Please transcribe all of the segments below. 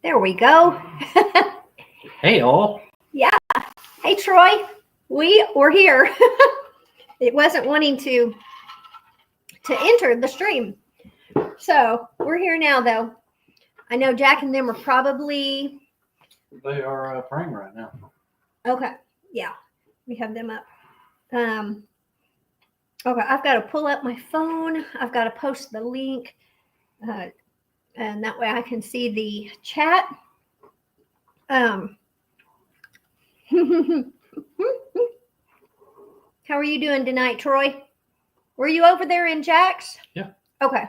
There we go. Hey, all. Yeah. Hey, Troy. We're here. It wasn't wanting to enter the stream. So we're here now, though. I know Jack and them are probably... They are praying right now. Okay. Yeah. We have them up. Okay. I've got to pull up my phone. I've got to post the link. And that way I can see the chat. How are you doing tonight, Troy? Were you over there in Jack's? Yeah. Okay.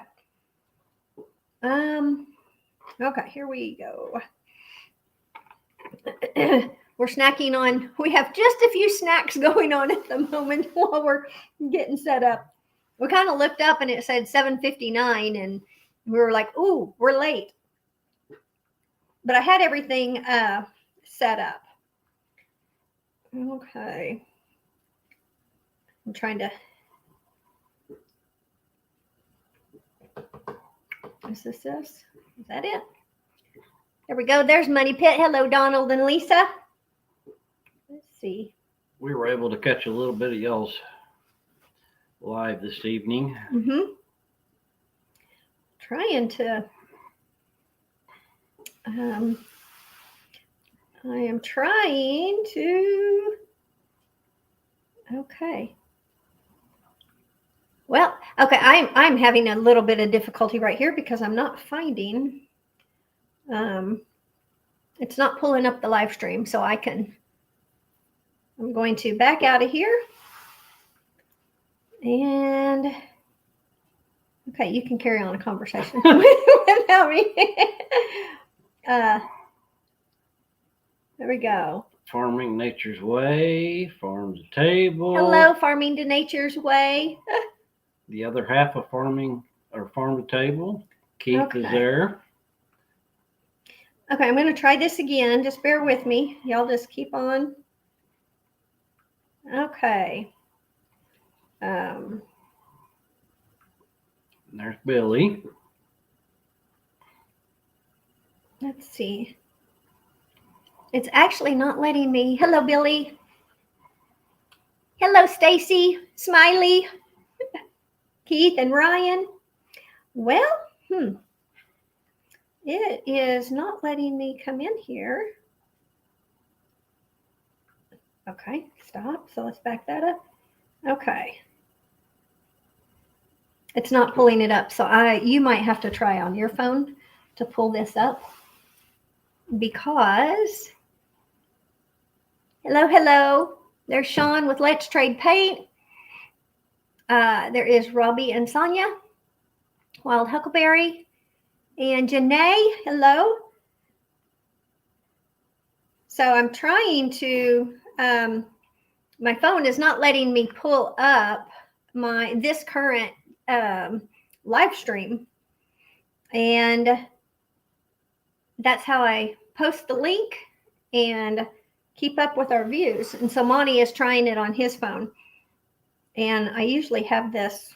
Okay, here we go. We're snacking on, we have just a few snacks going on at the moment while we're getting set up. We kind of looked up and it said 7:59 and we were like, ooh, we're late. But I had everything set up. Okay. I'm trying to. Is this? Is that it? There we go. There's Money Pit. Hello, Donald and Lisa. Let's see. We were able to catch a little bit of y'all's live this evening. Trying to. I am trying to. Okay. Well, okay, I'm having a little bit of difficulty right here because I'm not finding. It's not pulling up the live stream, so I'm going to back out of here. And okay, you can carry on a conversation without me. There we go. Farming Nature's Way, Farm to Table. Hello, Farming to Nature's Way. The other half of Farm to Table. Keith is there. Okay, I'm going to try this again. Just bear with me. Y'all just keep on. Okay. And there's Billy. Let's see. It's actually not letting me. Hello, Billy. Hello, Stacy, Smiley, Keith, and Ryan. Well, it is not letting me come in here. Okay, stop. So let's back that up. Okay. It's not pulling it up. So you might have to try on your phone to pull this up because hello. There's Sean with Let's Trade Paint. There is Robbie and Sonia, Wild Huckleberry, and Janae. Hello. So I'm trying to, my phone is not letting me pull up this current live stream. And that's how I post the link and keep up with our views. And so Monty is trying it on his phone. And I usually have this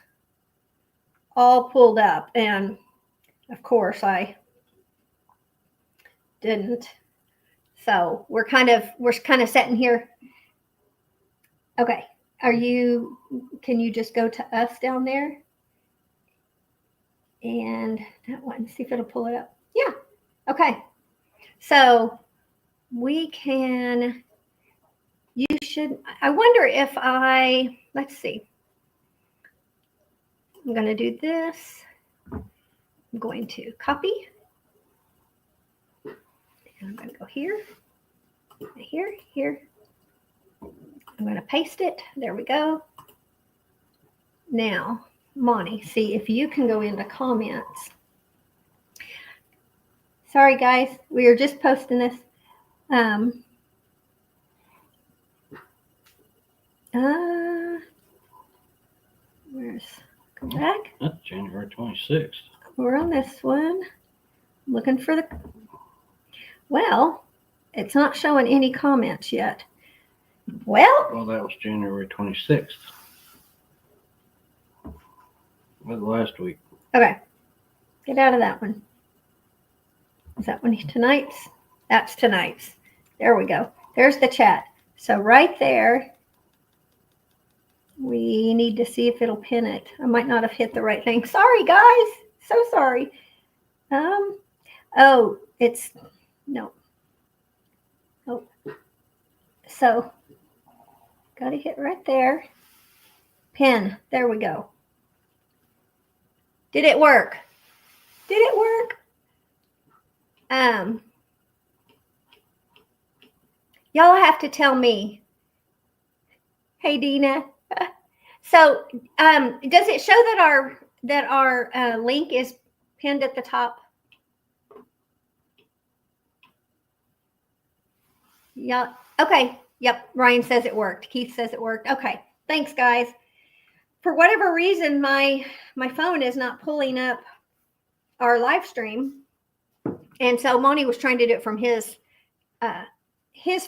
all pulled up. And of course I didn't. So we're kind of sitting here. Okay. Can you just go to us down there? And that one, see if it'll pull it up. Yeah. Okay. So we can, I wonder if let's see. I'm going to do this. I'm going to copy. And I'm going to go here. I'm going to paste it. There we go. Now, Monty, see if you can go into comments. Sorry, guys. We are just posting this. Go back. That's January 26th. We're on this one. Looking for well, it's not showing any comments yet. Well, that was January 26th. That was last week. Okay. Get out of that one. Is that one tonight's? That's tonight's. There we go. There's the chat. So right there, we need to see if it'll pin it. I might not have hit the right thing. Sorry, guys. So sorry. Oh, it's no. Oh, so got to hit right there. Pin. There we go. Did it work? Did it work? Y'all have to tell me. Hey, Dina. So, does it show that our link is pinned at the top? Yeah. Okay. Yep. Ryan says it worked. Keith says it worked. Okay. Thanks, guys. For whatever reason, my phone is not pulling up our live stream, and so Monty was trying to do it from his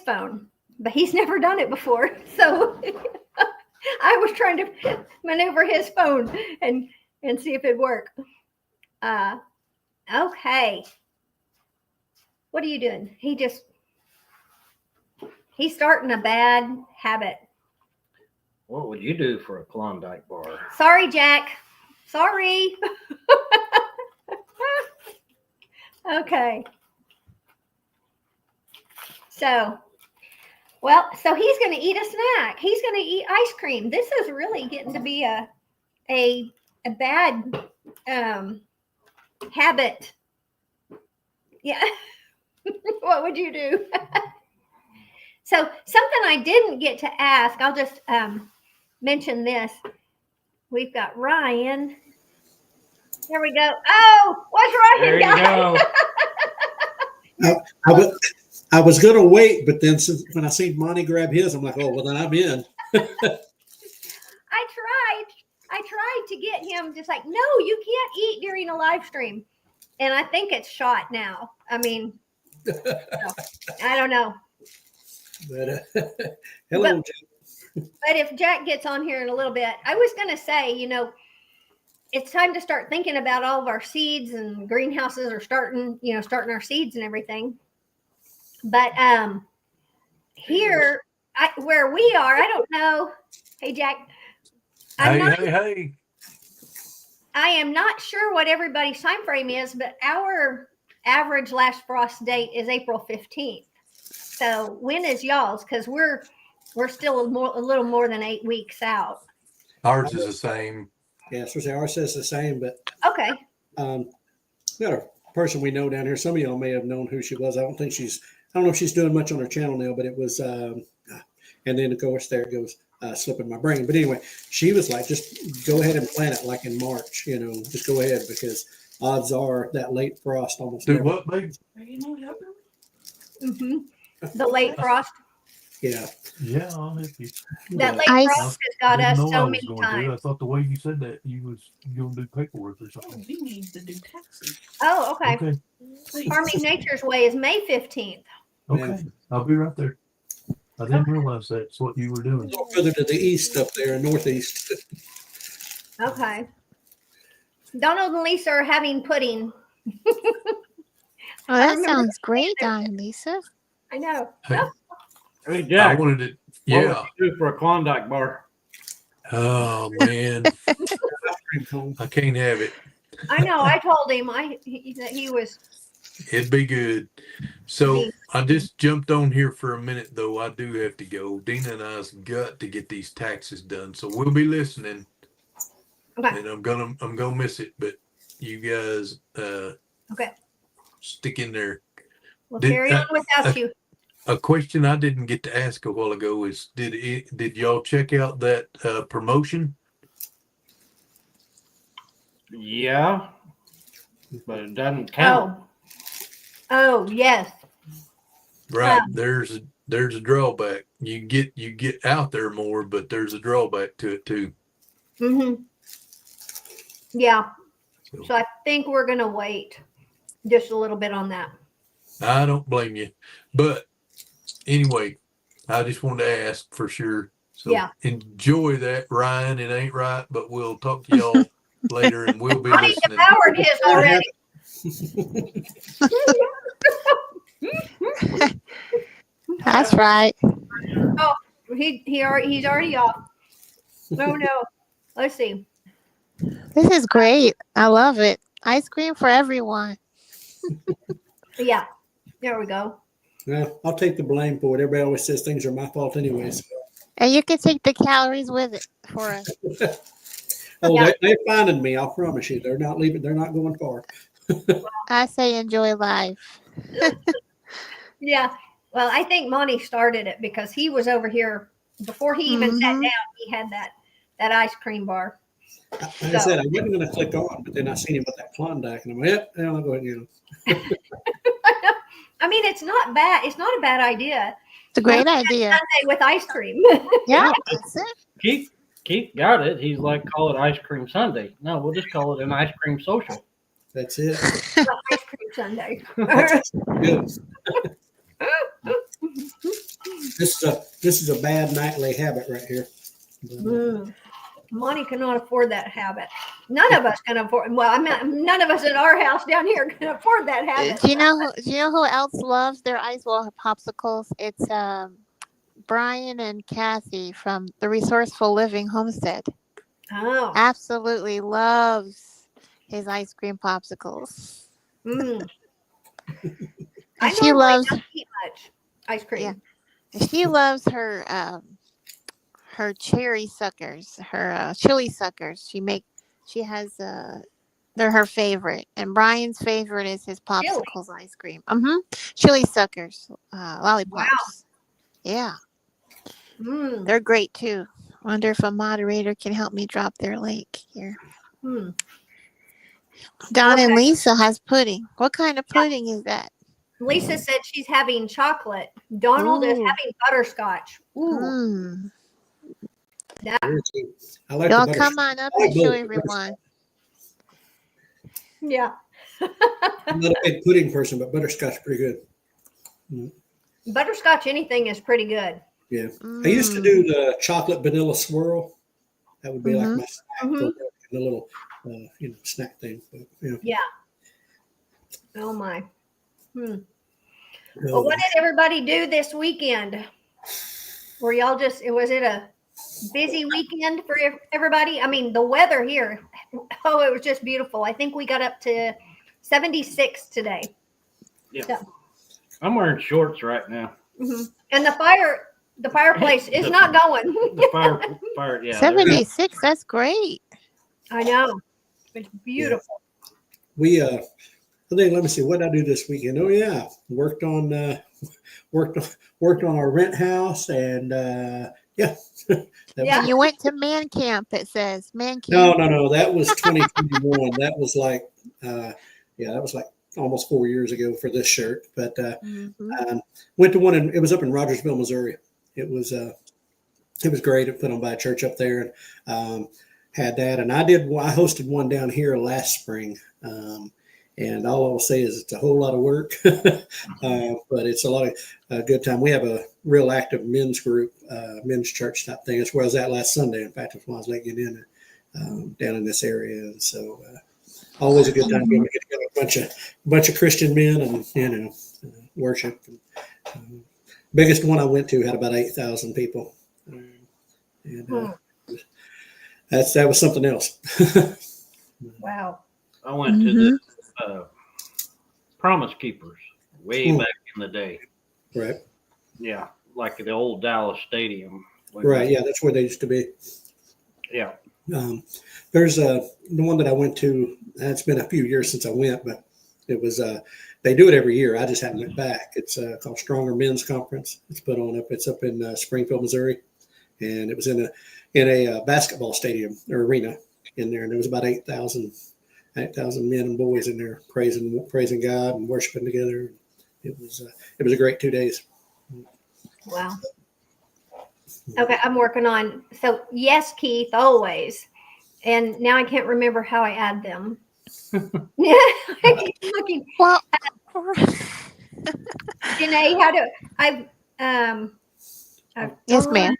phone, but he's never done it before. So I was trying to maneuver his phone and see if it'd work. Okay. What are you doing? He's starting a bad habit. What would you do for a Klondike bar? Sorry, Jack. Sorry. Okay. So he's going to eat a snack. He's going to eat ice cream. This is really getting to be a bad habit. Yeah. What would you do? So something I didn't get to ask, I'll just mention this. We've got Ryan. There we go. Oh, what's Ryan got? There you go. I was going to wait, but then when I seen Monty grab his, I'm like, oh, well, then I'm in. I tried to get him just like, no, you can't eat during a live stream. And I think it's shot now. I mean, I don't know. But hello, but if Jack gets on here in a little bit, I was going to say, it's time to start thinking about all of our seeds, and greenhouses are starting our seeds and everything. But here, where we are, I don't know. Hey, Jack. Hey. I am not sure what everybody's time frame is, but our average last frost date is April 15th. So when is y'all's? Because we're still a little more than 8 weeks out. Ours is the same. Yeah, so ours says the same, but okay. We got a person we know down here. Some of y'all may have known who she was. I don't know if she's doing much on her channel now, but it was, and then of course there it goes, slipping my brain. But anyway, she was like, just go ahead and plant it like in March, just go ahead, because odds are that late frost almost. Do what, babe? Mm-hmm. The late frost. Yeah. Yeah, I'll help you. That late frost has got us so many times. I thought the way you said that you was going to do paperwork or something. We need to do taxes. Oh, okay. Farming Nature's Way is May 15th. Okay. I'll be right there. I didn't realize that's what you were doing. A little further to the east up there, northeast. Okay. Donald and Lisa are having pudding. Oh, that sounds great, Don and Lisa. I know. Hey, Jack. I wanted it. What Yeah. would you do for a Klondike bar? Oh, man. I can't have it. I know. I told him that he was. It'd be good. So I just jumped on here for a minute, though. I do have to go. Dina and I's got to get these taxes done, so we'll be listening. Okay. And I'm gonna miss it, but you guys, Okay. stick in there. We'll carry on without you. A question I didn't get to ask a while ago is, did y'all check out that promotion? Yeah, but it doesn't count. Oh, yes. Right. There's a drawback. You get out there more, but there's a drawback to it too. Mm-hmm. Yeah. So I think we're gonna wait just a little bit on that. I don't blame you, but anyway, I just wanted to ask for sure. So Yeah. Enjoy that, Ryan. It ain't right, but we'll talk to y'all later, and we'll be Monty listening. devoured his already. That's right. He's already off. Oh no. Let's see. This is great. I love it. Ice cream for everyone. Yeah. There we go. Well, I'll take the blame for it. Everybody always says things are my fault anyways. And you can take the calories with it for us. Oh, Yeah. they're finding me. I'll promise you. They're not leaving. They're not going far. I say enjoy life. Yeah. Well, I think Monty started it because he was over here before he even sat Mhm. down. He had that ice cream bar. Like I said, I wasn't going to click on, but then I seen him with that Klondike, and I'm like, yep, I'll go ahead and get him. I mean, it's not bad. It's not a bad idea. It's a great idea. Sunday with ice cream. Yeah, that's it. Keith got it. He's like, call it Ice Cream Sunday. No, we'll just call it an ice cream social. That's it. Ice cream Sunday. Good. This is a bad nightly habit right here. Monty cannot afford that habit. None of us can afford. Well, I mean, none of us at our house down here can afford that habit. Do you know who else loves their popsicles? It's Brian and Kathy from the Resourceful Living Homestead. Oh. Absolutely loves his ice cream popsicles. Mm. And she normally loves don't eat much ice cream. Yeah. She loves her cherry suckers, her chili suckers. She has they're her favorite, and Brian's favorite is his popsicles ice cream. Chili suckers, lollipops. Yeah, Mm. they're great too. Wonder if a moderator can help me drop their link here. Mm. Don and Okay. Lisa has pudding. What kind of pudding is that? Lisa said she's having chocolate. Donald is Ooh. having butterscotch. Ooh, Mm. that, I like Y'all the come on up I and like show both. everyone. yeah. I'm not a big pudding person, but butterscotch is pretty good. Butterscotch anything is pretty good. Yeah. I used to do the chocolate vanilla swirl. That would be like my snack for the little, snack thing. But, Yeah. Oh my. Well, Oh, what did everybody do this weekend? Were y'all was it a busy weekend for everybody? I mean, the weather here, it was just beautiful. I think we got up to 76 today. Yeah. Yeah. I'm wearing shorts right now. And the fireplace is not going. The fire, yeah. 76. That's great. I know. It's beautiful. we I think, let me see, what did I do this weekend? Oh yeah, worked on our rent house, and yeah. Yeah. And you went to man camp. It says man camp. No, that was 2021. That was like that was like almost 4 years ago for this shirt. But went to one, and it was up in Rogersville, Missouri. It was great. It put on by a church up there, and had that. And I hosted one down here last spring. And all I'll say is it's a whole lot of work, but it's a lot of good time. We have a real active men's group, men's church type thing. That's where I was at last Sunday. In fact, that's why I was letting you in down in this area. And so always a good time to get together a bunch of Christian men and worship. And, biggest one I went to had about 8,000 people, and that was something else. Wow. I went to the Promise Keepers way back in the day. Right. Yeah, like the old Dallas Stadium. Right. Yeah, that's where they used to be. Yeah. There's the one that I went to. It's been a few years since I went, but it was they do it every year. I just hadn't went back. It's called Stronger Men's Conference. It's put on up. It's up in Springfield, Missouri, and it was in a basketball stadium or arena in there, and there was about 8,000 men and boys in there praising God and worshiping together. It was a great 2 days. Wow. Okay, I'm working on. So yes, Keith, always. And now I can't remember how I add them. Yeah, I keep looking. Well, Janae, how do I've yes, ma'am.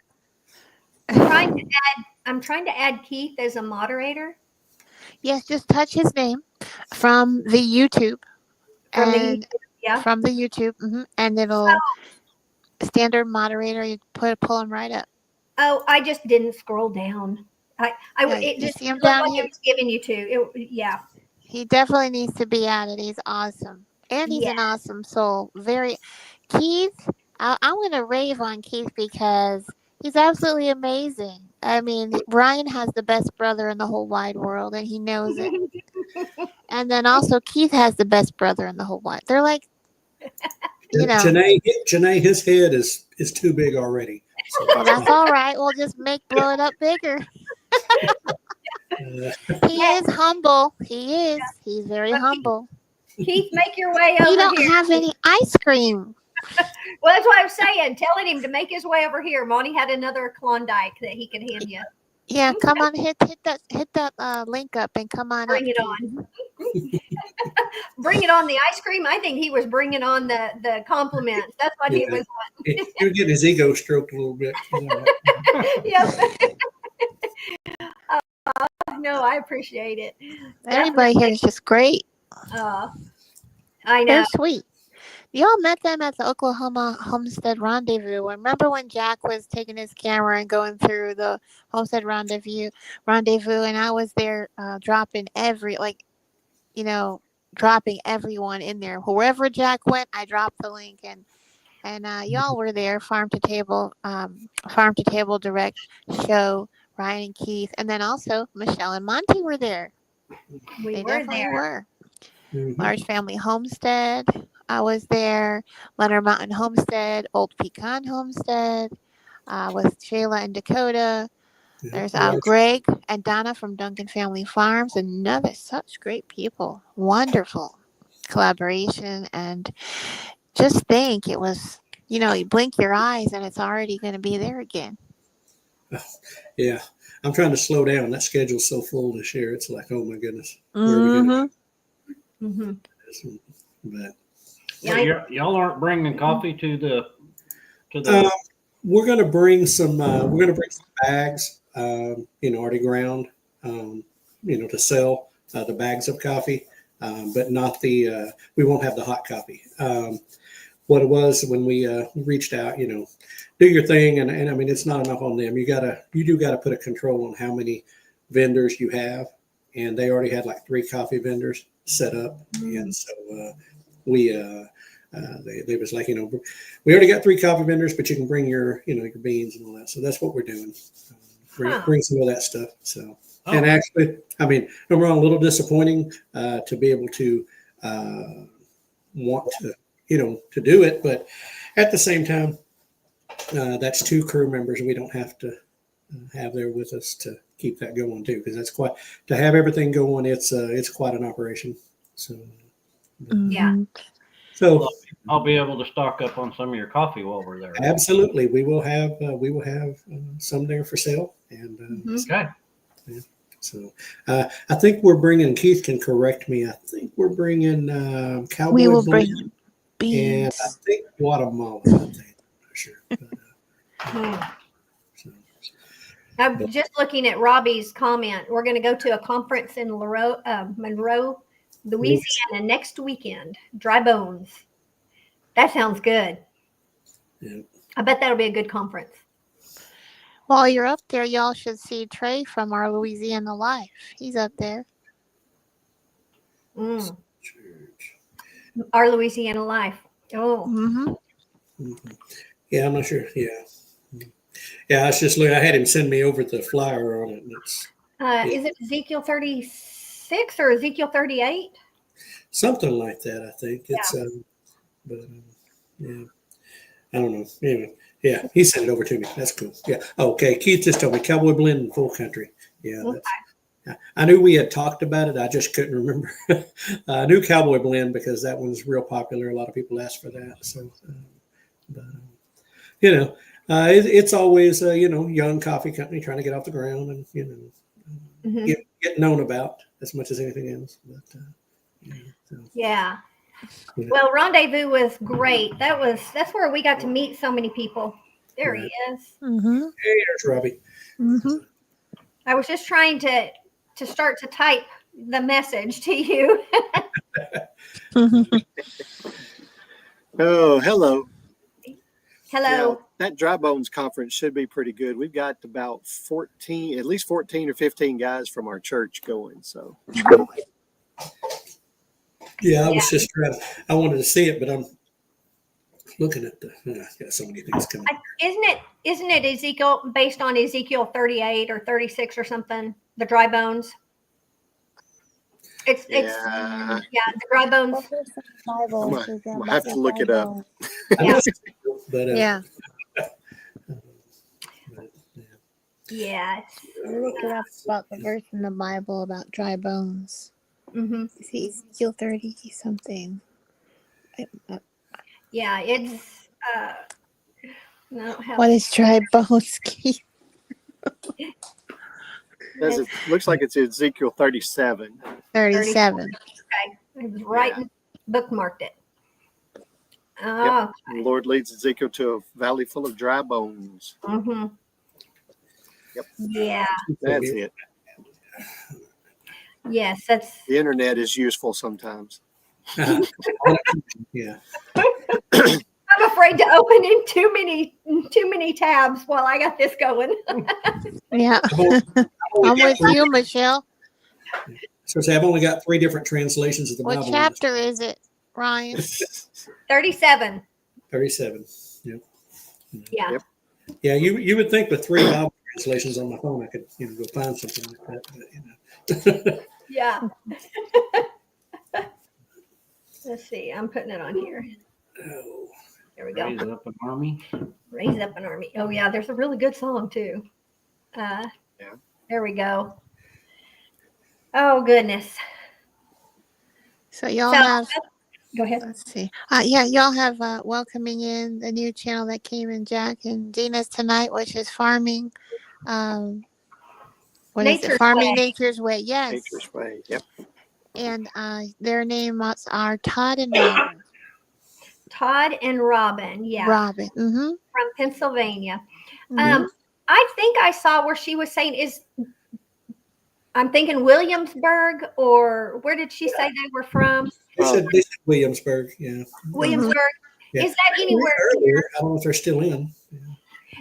I'm trying to add Keith as a moderator. Yes, just touch his name from the YouTube. From the And YouTube, yeah. from the YouTube, and it'll standard moderator. You pull him right up. Oh, I just didn't scroll down. Yeah, It you just see him looked down like here? it was giving you to. Yeah. He definitely needs to be added. He's awesome. And he's Yeah. an awesome soul. Keith, I'm going to rave on Keith because he's absolutely amazing. I mean, Brian has the best brother in the whole wide world, and he knows it. And then also, Keith has the best brother in the whole wide. They're like, you know. Janae, his head is too big already. So Well, that's all right. We'll just blow it up bigger. He is humble. He is. He's very humble. Keith, make your way over You don't here. have any ice cream. Well, that's what I was saying. Telling him to make his way over here. Monty had another Klondike that he could hand you. Yeah, come on, hit that link up and come on Bring up. it on. Bring it on the ice cream. I think he was bringing on the compliments. That's what he was. You're getting his ego stroked a little bit. Yep. No, I appreciate it. Everybody here is just great. I know. They're sweet. Y'all met them at the Oklahoma Homestead Rendezvous. Remember when Jack was taking his camera and going through the Homestead Rendezvous, and I was there dropping dropping everyone in there. Wherever Jack went, I dropped the link, and y'all were there. Farm to Table Direct Show. Ryan and Keith, and then also Michelle and Monty were there. We They were definitely there. were. Mhm. Large Family Homestead, I was there. Leonard Mountain Homestead, Old Pecan Homestead, with Shayla and Dakota. There's Greg and Donna from Duncan Family Farms. Another such great people. Wonderful collaboration. And just think, it was, you blink your eyes and it's already going to be there again. Yeah, I'm trying to slow down. That schedule's so full this year. It's like, oh my goodness. Where are we gonna Mm-hmm. But Yeah, y'all aren't bringing coffee to the. we're gonna bring some. Bags. Already ground. To sell the bags of coffee, but not the. We won't have the hot coffee. What it was when we reached out, do your thing, and I mean, it's not enough on them. You do gotta put a control on how many vendors you have, and they already had like 3 coffee vendors set up, and so they was like, we already got 3 coffee vendors, but you can bring your your beans and all that. So that's what we're doing. Bring some of that stuff. So and actually, I mean, don't get me wrong, a little disappointing to be able to want to to do it, but at the same time, that's 2 crew members we don't have to have there with us to keep that going too, because that's quite to have everything going. It's quite an operation. So Yeah. So I'll be able to stock up on some of your coffee while we're there. absolutely, we will have some there for sale, and Okay. so I think we're bringing. Keith can correct me. I think we're bringing Cowboy We will Blend bring beans. and I think Guatemala. I think. I'm not sure. So, I'm just looking at Robbie's comment. We're going to go to a conference in Monroe, Louisiana next weekend. Dry Bones. That sounds good. Yeah. I bet that'll be a good conference. While you're up there, y'all should see Trey from our Louisiana Life. He's up there. Our Louisiana Life. Oh. Mm-hmm. Yeah, I'm not sure. Yeah. I was just looking. I had him send me over the flyer on it. Is it Ezekiel 36 or Ezekiel 38? Something like that, I think. It's yeah. I don't know. Anyway, yeah, he sent it over to me. That's cool. Yeah. Okay. Keith just told me Cowboy Blend in Full Country. Yeah. That's, I knew we had talked about it. I just couldn't remember. I knew Cowboy Blend because that one's real popular. A lot of people ask for that. So, it's always young coffee company trying to get off the ground and get known about as much as anything else. But yeah. Well, Rendezvous was great. That's where we got to meet so many people. There he is. Mm-hmm. Hey, there's Robbie. Mm-hmm. I was just trying to start to type the message to you. Oh, hello. Hello. That Dry Bones conference should be pretty good. We've got about at least 14 or 15 guys from our church going. So Yeah, I was just trying. I wanted to see it, but I'm looking at got so many things coming. Isn't it Ezekiel, based on Ezekiel 38 or 36 or something? The dry bones. It's the dry bones. I'm gonna have to look it up. Yeah. But Yeah. Yeah. Look it up about the verse in the Bible about dry bones. Mm-hmm. See Ezekiel 30 something. Yeah, it's I don't have What is dry bones? It looks like it's Ezekiel 37. 37. I was writing, bookmarked it. Oh, The Lord leads Ezekiel to a valley full of dry bones. mm-hmm. Yep. Yeah. That's it. Yes, that's The internet is useful sometimes. yeah. I'm afraid to open in too many tabs while I got this going. Yeah. I'm with you, Michelle. So say I've only got 3 different translations of the What Bible. chapter is it, Ryan? 37. 37. Yep. Yeah. Yep. Yeah, you would think with 3 Bible translations on my phone, I could go find something like that. But, Yeah. Let's see. I'm putting it on here. Oh. There we go. Raise up an army. Raise up an army. Oh yeah, there's a really good song too. There we go. Oh goodness. So y'all So- have, Go ahead. let's see. Y'all have welcoming in the new channel that came in Jack and Dina's tonight, which is farming. What is Nature's it? Farming Way. Nature's Way. Yes. Nature's Way. Yep. And their names are Todd and Robin. Todd and Robin. Yeah. Robin. Mm-hmm. From Pennsylvania. Mhm. I think I saw where she was saying I'm thinking Williamsburg, or where did she say they were from? They said Williamsburg. Yeah. Williamsburg. Yeah. Is that anywhere? Earlier, I don't know if they're still in.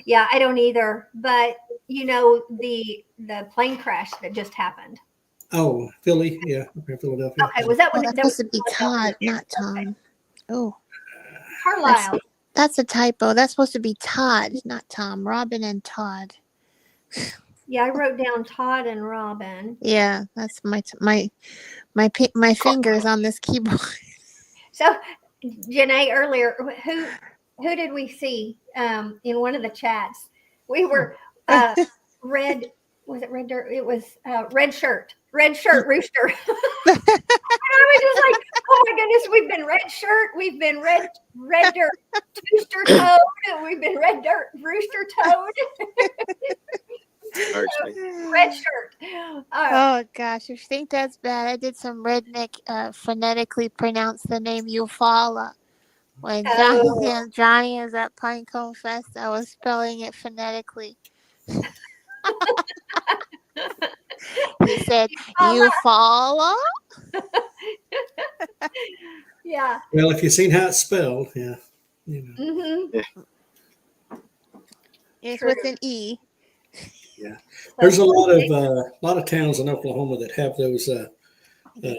Yeah, I don't either. But the plane crash that just happened. Oh, Philly. Yeah. Okay, Philadelphia. Okay, was that Oh, one? that's That was supposed to be Todd, not Tom. Oh, Carlisle. that's a typo. That's supposed to be Todd, not Tom. Robin and Todd. Yeah, I wrote down Todd and Robin. Yeah, that's my fingers on this keyboard. So, Janae, earlier, who did we see in one of the chats? We were red. Was it red dirt? It was red shirt rooster. And I was just like, oh my goodness, we've been red shirt, we've been red dirt rooster toad, and we've been red dirt rooster toad. Red shirt. Oh gosh, if you think that's bad, I did some redneck phonetically pronounce the name Eufaula. When Johnny is at Pinecone Fest, I was spelling it phonetically. He said, Eufaula? Yeah. Well, if you've seen how it's spelled, yeah. Mm-hmm. It's True. with an E. There's a lot of towns in Oklahoma that have those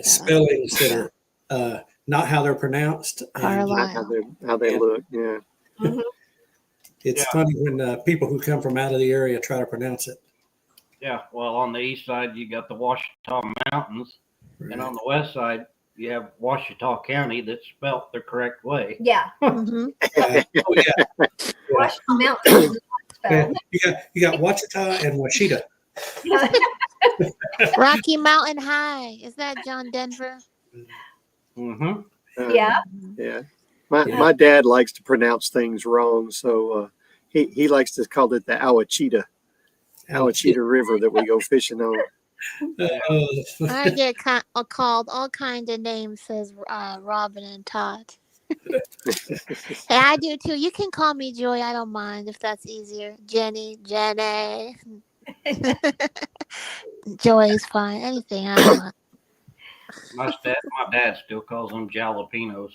spellings that are not how they're pronounced. And Carlisle. How they look. Yeah. Mm-hmm. it's funny when people who come from out of the area try to pronounce it. Yeah, well, on the east side, you got the Ouachita Mountains, and on the west side, you have Ouachita County that's spelt the correct way. Yeah. Mhm. Oh yeah. Washington Mountain is not Yeah. spelled. You got Ouachita and Washita. Rocky Mountain High. Is that John Denver? Mm-hmm. Yeah. Yeah. My dad likes to pronounce things wrong, so he likes to call it the Ouachita River that we go fishing on. I get called all kinds of names, says Robin and Todd. Hey, I do too. You can call me Joy. I don't mind if that's easier. Jenny. Joy is fine. Anything. I don't mind. My dad still calls them jalapenos.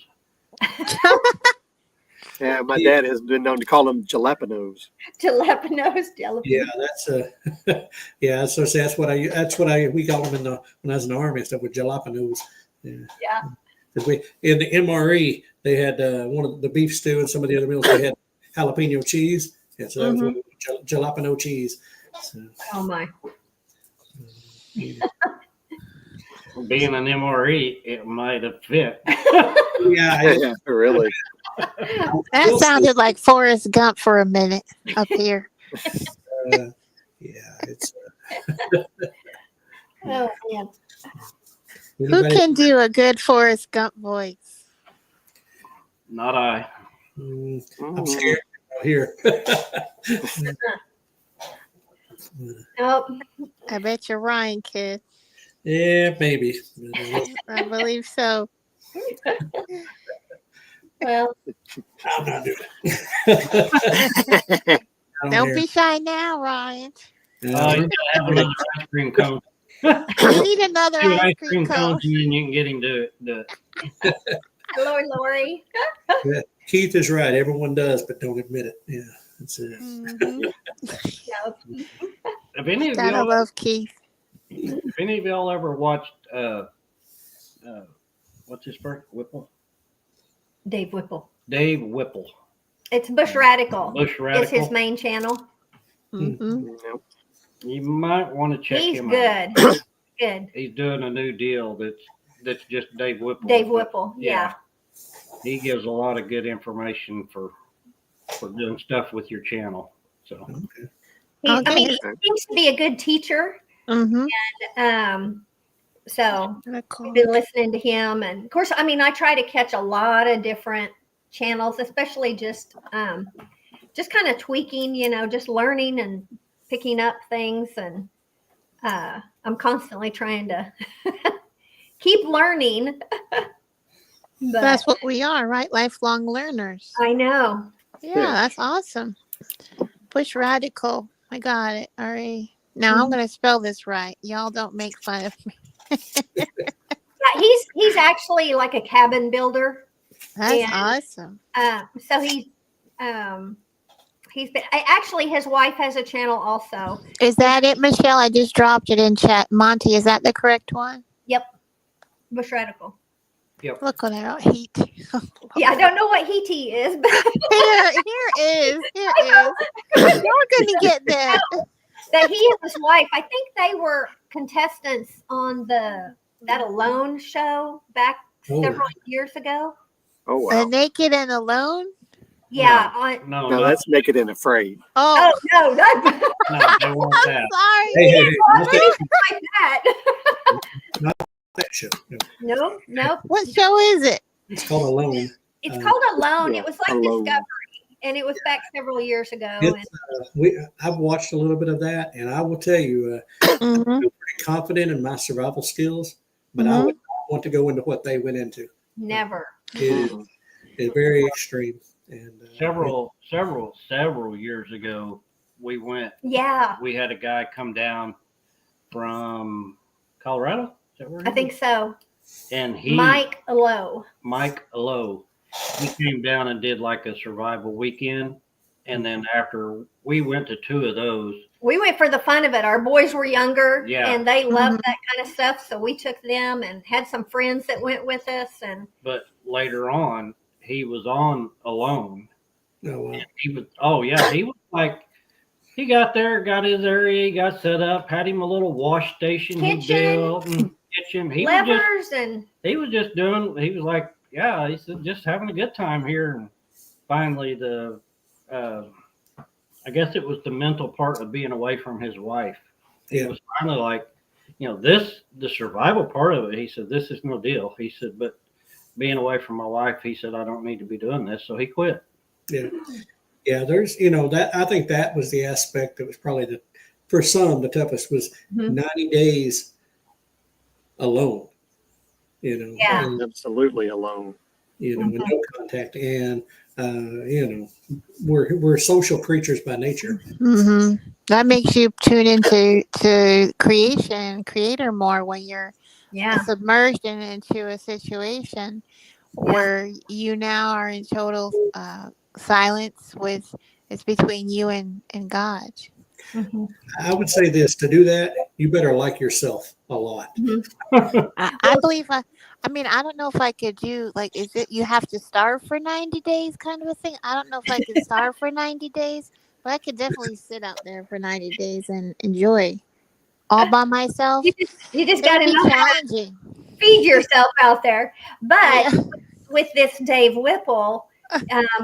Yeah, my dad has been known to call them jalapenos. Jalapenos. Yeah, that's yeah. So see, that's what we call them when I was in the army and stuff with jalapenos. Yeah. Yeah. 'Cause we in the MRE they had one of the beef stew and some of the other meals they had jalapeno cheese. And so that was what jalapeno cheese. So, Oh my. Being an MRE, it might have fit. yeah, Yeah, really. That sounded like Forrest Gump for a minute up here. yeah, it's Oh man. Who anybody- can do a good Forrest Gump voice? Not I. I'm Mm. scared here. Nope. I bet you're Ryan, kid. Yeah, maybe. I believe so. Well, I'm not doing it. Don't be shy now, Ryan. You gotta have another ice cream cone. You need another Two ice cream cone. cones, and then you can get him to do it. hello, Lori. Keith is right. Everyone does, but don't admit it. Yeah, that's it. Mhm. Nope. If any of Gotta y'all, love Keith. if any of y'all ever watched, what's his first Whipple? Dave Whipple. Dave Whipple, It's Bush Radical. Bush It's Radical. his main channel. Mhm. Nope. You might want to check He's him out. good. Good. He's doing a new deal that's just Dave Whipple. Dave Whipple. Yeah. He gives a lot of good information for doing stuff with your channel. So Okay. He, I mean, Okay. he seems to be a good teacher. Mhm. So Kinda cool. I've been listening to him, and of course, I mean, I try to catch a lot of different channels, especially just kind of tweaking, just learning and picking up things, and I'm constantly trying to keep learning. But That's what we are, right? Lifelong learners. I know. Yeah, Yeah. that's awesome. Bush Radical. I got it. All right. Now I'm going to spell this right. Y'all don't make fun of me. Yeah, he's actually like a cabin builder. That's And- awesome. So he's been actually his wife has a channel also. Is that it, Michelle? I just dropped it in chat. Monty, is that the correct one? Bush Radical. Look at that heat. Yeah, I don't know what he is, but Here is. You're going to get that. that he and his wife, I think they were contestants on that Alone show back Oh. several years ago. Oh The wow. Naked and Alone? Yeah. On, no, No, that's Naked and Afraid. Oh, oh no, not no, they want that. sorry. Hey, not like that. that show. No, No, no. What show is it? it's called Alone. It's called Alone. Yeah, It was like Alone. Discovery, and it was back several years ago. And It's, I've watched a little bit of that, and I will tell you, Mhm. I'm pretty confident in my survival skills, but I Mhm. would not want to go into what they went into. never. It is very extreme. And Several years ago, we Yeah, had a guy come down from Colorado. Is that where he I think is? so. And Mike Lowe. Mike Lowe, he came down and did like a survival weekend. And then after we went to two of those, We went for the fun of it. Our boys were younger, Yeah. and they loved Mhm. that kind of stuff. So we took them and had some friends that went with us. And but later on, he was on Alone. no, He was he was like, he got there, got his area, he got set up, had him a little wash station he Kitchen. built, and kitchen. He was levers and he was like, yeah, he said, just having a good time here. And finally, I guess it was the mental part of being away from his wife. Yeah. It was finally like, the survival part of it. He said, this is no deal. He said, but being away from my wife, he said, I don't need to be doing this. So he quit. yeah. There's, that I think that was the aspect that was probably for some the toughest was Mhm. 90 days alone. Yeah. and, Absolutely alone. with no contact, and we're social creatures by nature. Mhm. That makes you tune into creator more when you're yeah, submerged into a situation where you now are in total silence with it's between you and God. Mhm. I would say this: to do that, you better like yourself a lot. I believe I mean I don't know if I could do like is it you have to starve for 90 days kind of a thing. I don't know if I could starve for 90 days, but I could definitely sit out there for 90 days and enjoy all by myself. You just It got would to be know how to challenging. feed yourself out there. But Yeah. with this Dave Whipple,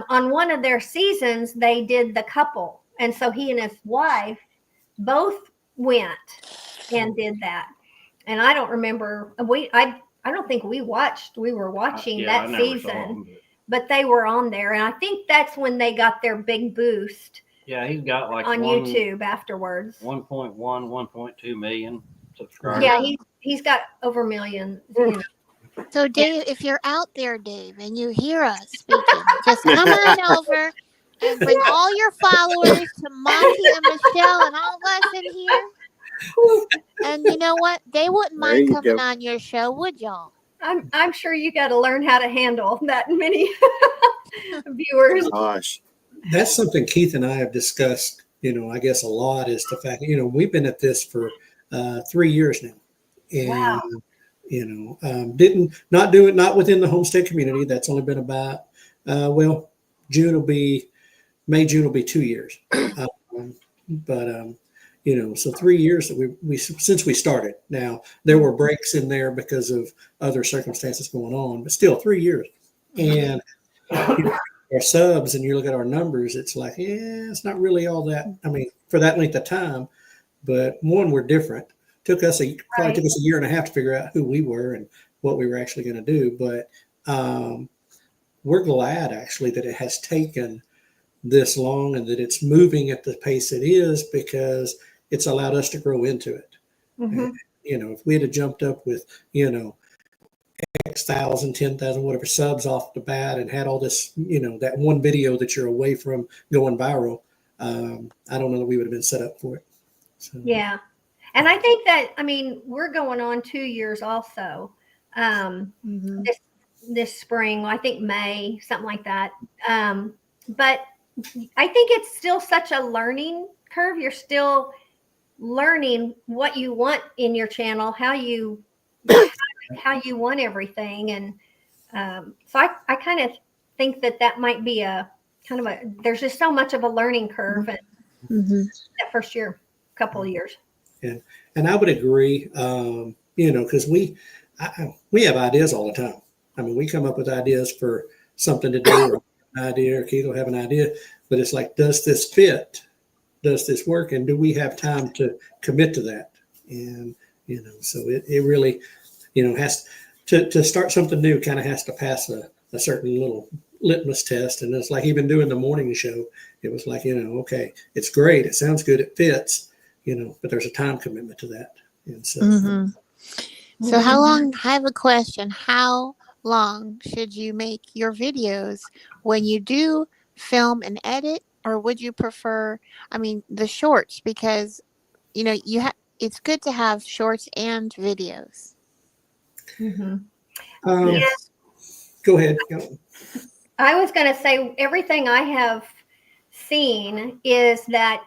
on one of their seasons, they did the couple. And so he and his wife both went and did that. And I don't remember, I don't think we were watching Yeah, I that never saw season, him. but they were on there. And I think that's when they got their big boost Yeah, he's got like on YouTube afterwards. 1.1, 1.2 million subscribers. Yeah, he's got over a million. You know. So Dave, if you're out there, Dave, and you hear us speaking, just come on over and bring all your followers to Monty and Michelle and all of us in here. And you know what? They wouldn't There mind you coming go. on your show, would y'all? I'm sure you got to learn how to handle that many viewers. Gosh. That's something Keith and I have discussed, I guess a lot is the fact, we've been at this for 3 years now. And, Wow. not within the homestead community. That's only been about, May, June will be 2 years. So 3 years that we since we started. Now there were breaks in there because of other circumstances going on, but still 3 years. And our subs and you look at our numbers, it's like, yeah, it's not really all that. I mean, for that length of time, but one, we're different. Probably took us a year and a half to figure out who we were and what we were actually going to do. But we're glad actually that it has taken this long and that it's moving at the pace it is because it's allowed us to grow into it. Mhm. If we had jumped up with, X thousand, 10,000, whatever subs off the bat and had all this, that one video that you're away from going viral, I don't know that we would have been set up for it. So. Yeah. And I think that, we're going on 2 years also. Mm-hmm. This spring, I think May, something like that. But I think it's still such a learning curve. You're still learning what you want in your channel, how you want everything. And so I kind of think that might be there's just so much of a learning curve in Mm-hmm. that first couple of years. And I would agree, because we have ideas all the time. I mean, we come up with ideas for something to do, or an idea, or Keith will have an idea, but it's like, does this fit? Does this work? And do we have time to commit to that? And, so it really, has to start something new, kind of has to pass a certain little litmus test. And it's like even doing the morning show, it was like, okay, it's great. It sounds good. It fits, but there's a time commitment to that. And so, Mm-hmm. So how long, I have a question. How long should you make your videos when you do film and edit, or would you prefer, the shorts, because, it's good to have shorts and videos. Mm-hmm. Yeah. Go ahead. I was going to say everything I have seen is that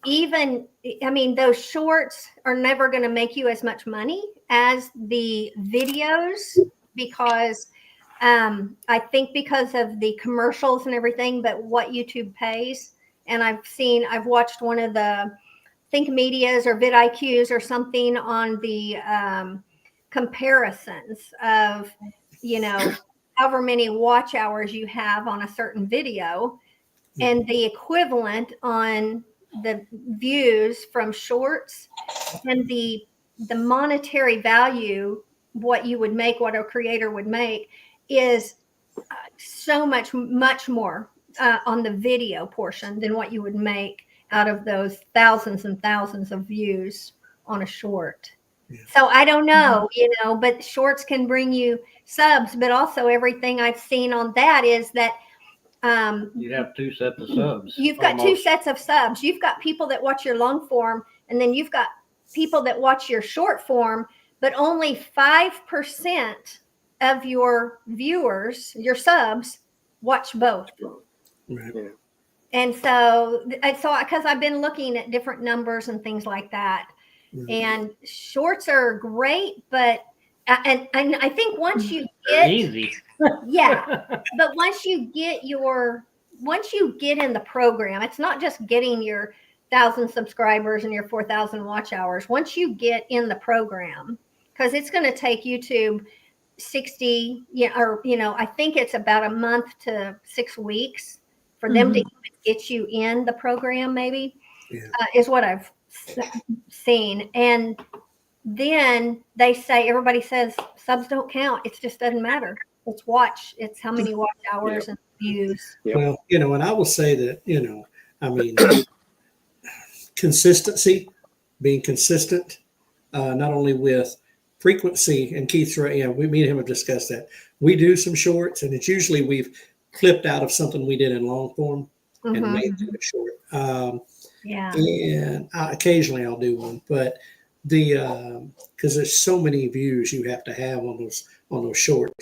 those shorts are never going to make you as much money as the videos because I think because of the commercials and everything, but what YouTube pays. And I've watched one of the Think Medias or vidIQs or something on the comparisons of, however many watch hours you have on a certain video and the equivalent on the views from shorts and the monetary value, what you would make, what a creator would make is so much more on the video portion than what you would make out of those thousands and thousands of views on a short. Yeah. So I don't know, but shorts can bring you subs, but also everything I've seen on that is that you have 2 sets of subs. You've got almost 2 sets of subs. You've got people that watch your long form, and then you've got people that watch your short form, but only 5% of your viewers, your subs, watch both. Right. Yeah. And so because I've been looking at different numbers and things like that, Right. and shorts are great, but and I think once you They're get easy. yeah, but once you get in the program, it's not just getting your 1,000 subscribers and your 4,000 watch hours. Once you get in the program, because it's going to take YouTube 60, I think it's about a month to 6 weeks for them to even get you in the program, maybe, Yeah. is what I've seen. And then they say, everybody says subs don't count. It just doesn't matter. It's how many watch hours and views. Yep. Well, and I will say that, I mean, consistency, being consistent, not only with frequency, and Keith's right, me and him have discussed that. We do some shorts, and it's usually we've clipped out of something we did in long form and Mhm. made it short. Yeah. And occasionally I'll do one, but because there's so many views you have to have on those shorts,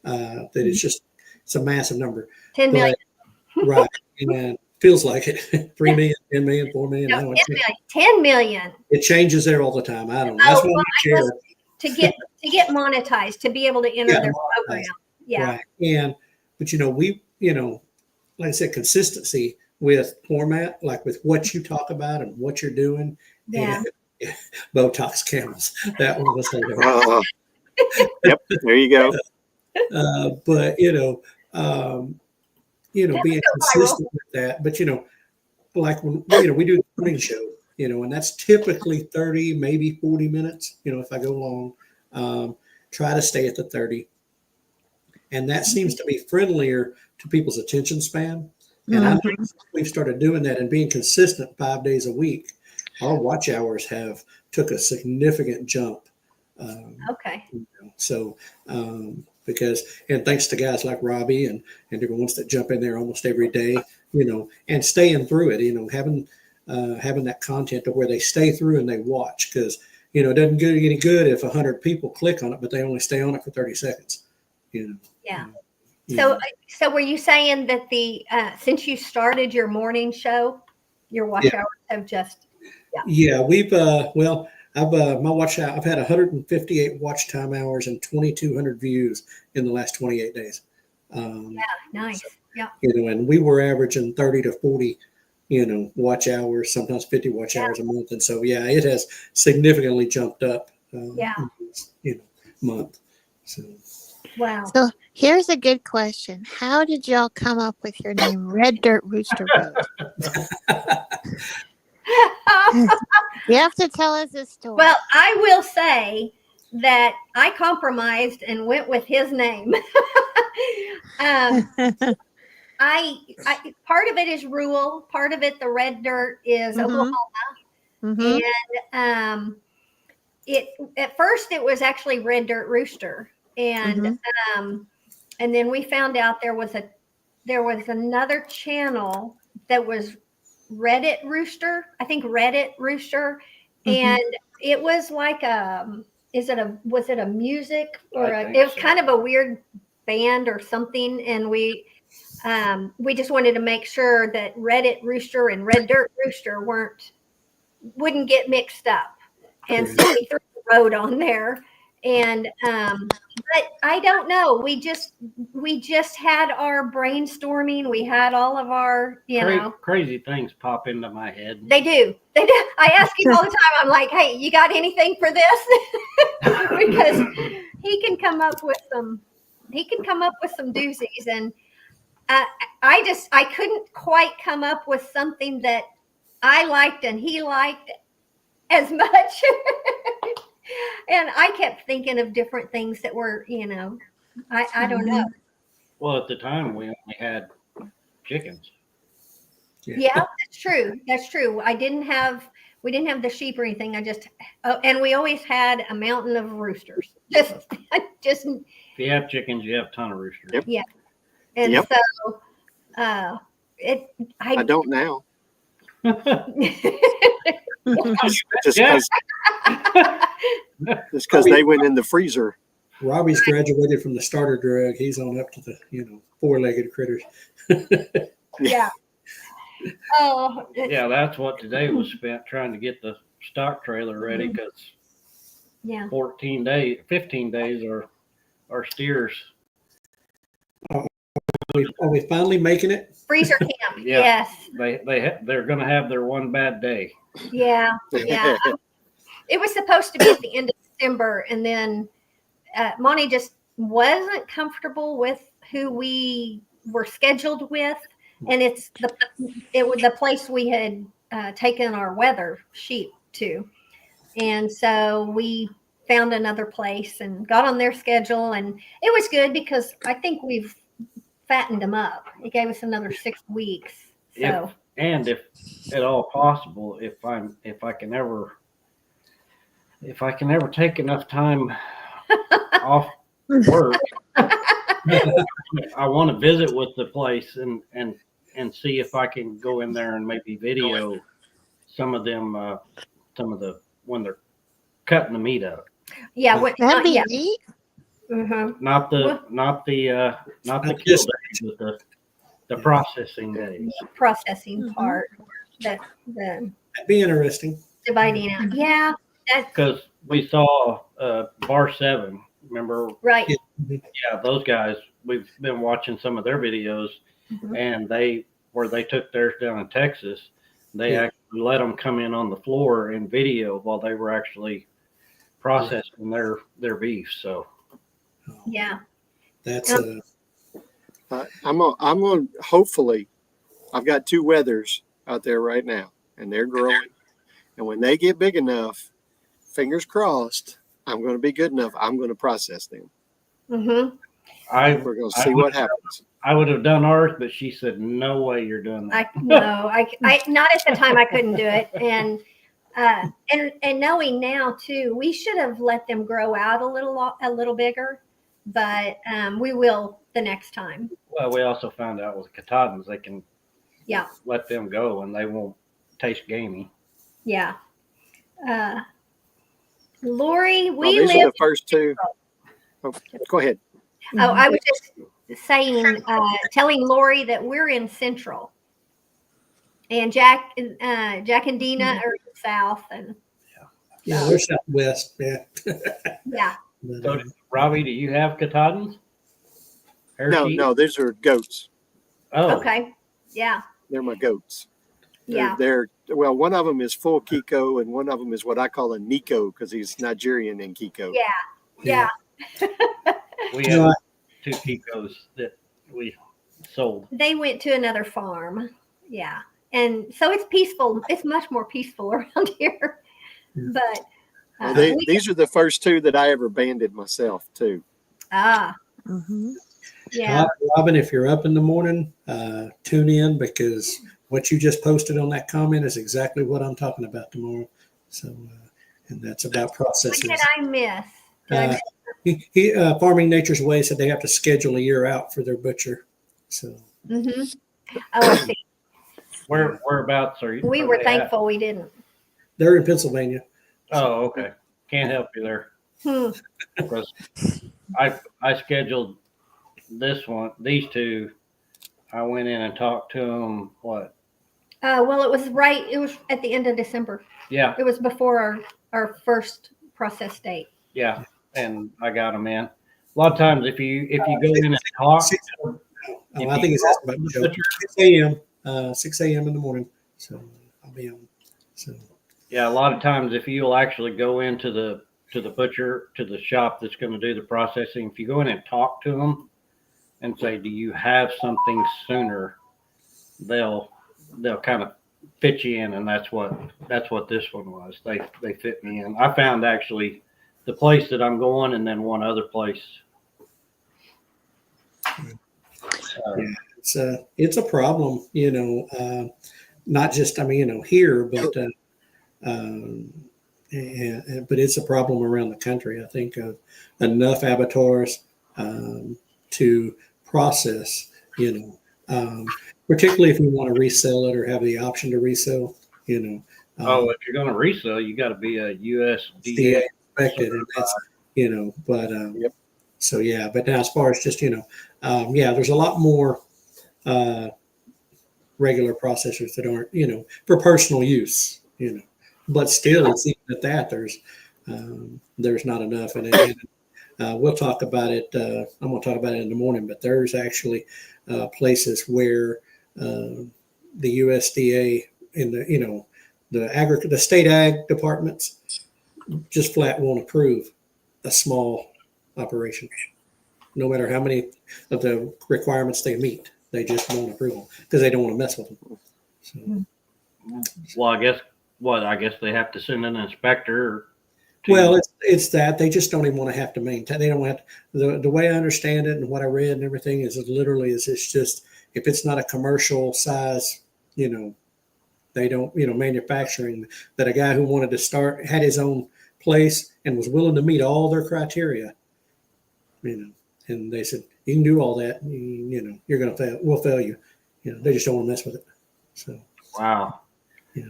that it's a massive number. 10 million. But, right. And feels like it. 3 million, 10 million, 4 million. No, now 10 million. 10 million. it changes there all the time. I don't know. That's Oh, why we share. To get monetized, to be able to enter Yeah, their monetized. program. Yeah. Right. But we, like I said, consistency with format, like with what you talk about and what you're doing. Yeah. And Botox camels. That one was hilarious. Yep. There you go. But being consistent with that. But like when we do the morning show, and that's typically 30, maybe 40 minutes. If I go long, try to stay at the 30, and that seems to be friendlier to people's attention span. And I think we've started doing that and being consistent 5 days a week. Our watch hours took a significant jump. Okay. So, and thanks to guys like Robbie and everyone that jump in there almost every day, and staying through it, having that content to where they stay through and they watch, because, it doesn't get any good if 100 people click on it, but they only stay on it for 30 seconds, Yeah. So were you saying that since you started your morning show, your watch hours have just, Yeah, we've I've I've had 158 watch time hours and 2,200 views in the last 28 days. nice. Yeah. And we were averaging 30 to 40, watch hours, sometimes 50 watch hours a month. And so, it has significantly jumped up, month. So, Wow. So here's a good question. How did y'all come up with your name, Red Dirt Rooster Road? You have to tell us a story. Well, I will say that I compromised and went with his name. I part of it is rural, part of it the red dirt is Oklahoma, and at first it was actually Red Dirt Rooster, and then we found out there was another channel that was Reddit Rooster, I think Reddit Rooster, and it was like was it a music or it was kind of a weird band or something, and we just wanted to make sure that Reddit Rooster and Red Dirt Rooster wouldn't get mixed up, and so we threw the road on there. And but I don't know. We just had our brainstorming. We had all of our, crazy things pop into my head. They do. I ask him all the time. I'm like, hey, you got anything for this? Because he can come up with some doozies, and I couldn't quite come up with something that I liked and he liked as much. And I kept thinking of different things that were, I don't know. Well, at the time we only had chickens. Yeah, that's true. That's true. We didn't have the sheep or anything. And we always had a mountain of roosters. Just If you have chickens, you have a ton of roosters. Yep. Yeah. And so I don't now. Yeah. Just because they went in the freezer. Robbie's graduated from the starter drug. He's on up to the, four-legged critters. Yeah. Oh, Yeah, that's what today was spent trying to get the stock trailer ready because yeah. 15 days are steers. Are we finally making it? Freezer camp. Yeah. Yes. They're going to have their one bad day. Yeah. Yeah. It was supposed to be at the end of December, and then Monty just wasn't comfortable with who we were scheduled with, and it was the place we had taken our weather sheet to, and so we found another place and got on their schedule, and it was good because I think we've fattened them up. It gave us another 6 weeks. So If at all possible, if I can ever take enough time off work, I want to visit with the place and see if I can go in there and maybe video some of them, when they're cutting the meat up. yeah, That'd be neat. Not the kill days, but the processing days. Processing part, the That'd be interesting. dividing out. Yeah, that's Because we saw Bar 7, remember? right. Yeah, those guys, we've been watching some of their videos, Mhm. and where they took theirs down in Texas, they Yeah. actually let them come in on the floor and video while they were actually processing their beef. So Yeah. That's I'm on. Hopefully, I've got 2 weathers out there right now, and they're growing. And when they get big enough, fingers crossed, I'm going to be good enough. I'm going to process them. Mm-hmm. I We're going to see what happens. would have done ours, but she said, "No way, you're doing that." I not at the time I couldn't do it, and knowing now too, we should have let them grow out a little bigger, but we will the next time. Well, we also found out with Katahdins, they can Yeah. let them go and they won't taste gamey. Yeah. Lori, Well, we these are live. the first 2. Oh, go ahead. Oh, I was just saying, telling Lori that we're in Central, and Jack and Dina are south, and we're southwest. Yeah. yeah. But, So, Robbie, do you have Katahdins? No, these are goats. Oh, Okay. Yeah. They're my goats. Yeah. Well, one of them is full Kiko, and one of them is what I call a Nico because he's Nigerian in Kiko. Yeah. we No, have 2 Kikos that we sold. They went to another farm. Yeah. And so it's peaceful. It's much more peaceful around here. But Well, these are the first 2 that I ever banded myself too. Yeah. Robin, if you're up in the morning, tune in because what you just posted on that comment is exactly what I'm talking about tomorrow. So, and that's about What processes. did I miss? Did I miss? Farming Nature's Way said they have to schedule a year out for their butcher. So Mhm. Oh, I see. Whereabouts are you? We are were they at? thankful we didn't. they're in Pennsylvania. Oh, okay. Can't help you there. Because I scheduled these 2. I went in and talked to them. What? Well, it was at the end of December. Yeah, It was before our first process date. yeah. And I got them in. A lot of times, if you go in and talk, I think it's asking about Joe. 6 a.m. 6 a.m. in the morning. So I'll be on. So yeah, a lot of times if you'll actually go into the butcher, to the shop that's going to do the processing, if you go in and talk to them and say, "Do you have something sooner?" They'll kind of fit you in, and that's what this one was. They fit me in. I found actually the place that I'm going, and then one other place. it's a problem, not just here, but but it's a problem around the country. I think enough abattoirs to process, particularly if you want to resell it or have the option to resell, If you're going to resell, you got to be a USDA inspected, and that's, but Yep. So yeah, but now as far as just yeah, there's a lot more regular processors that aren't for personal use, but still it's even at that there's not enough, and we'll talk about it. I'm going to talk about it in the morning, but there's actually places where the USDA in the state ag departments just flat won't approve a small operation, no matter how many of the requirements they meet. They just won't approve them because they don't want to mess with them. So, Well, I guess they have to send an inspector. well, it's that they just don't even want to have to maintain. They don't have to, the way I understand it and what I read and everything is it literally is it's just if it's not a commercial size, they don't manufacturing that a guy who wanted to start had his own place and was willing to meet all their criteria, and they said you can do all that, you're going to fail. We'll fail you. They just don't want to mess with it. So Wow.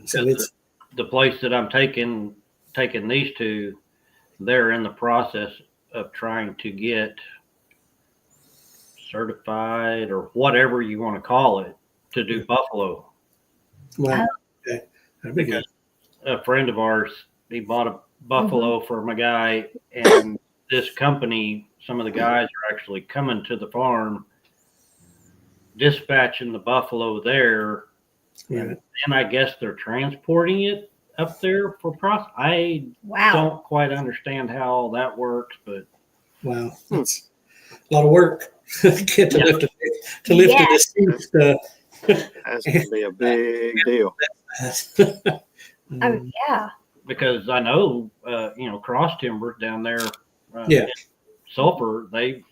So it's the place that I'm taking these to. They're in the process of trying to get certified or whatever you want to call it to do buffalo. well, okay. That'd be good. A friend of ours, he bought a buffalo for my guy, and this company, some of the guys are actually coming to the farm, dispatching the buffalo there, and then I guess they're transporting it up there for process. I don't quite understand how all that works, but wow, it's a lot of work. Get to lift a deceased. That's going to be a big deal. Yeah. because I know, Cross Timber down there, Yeah. in Sulphur, they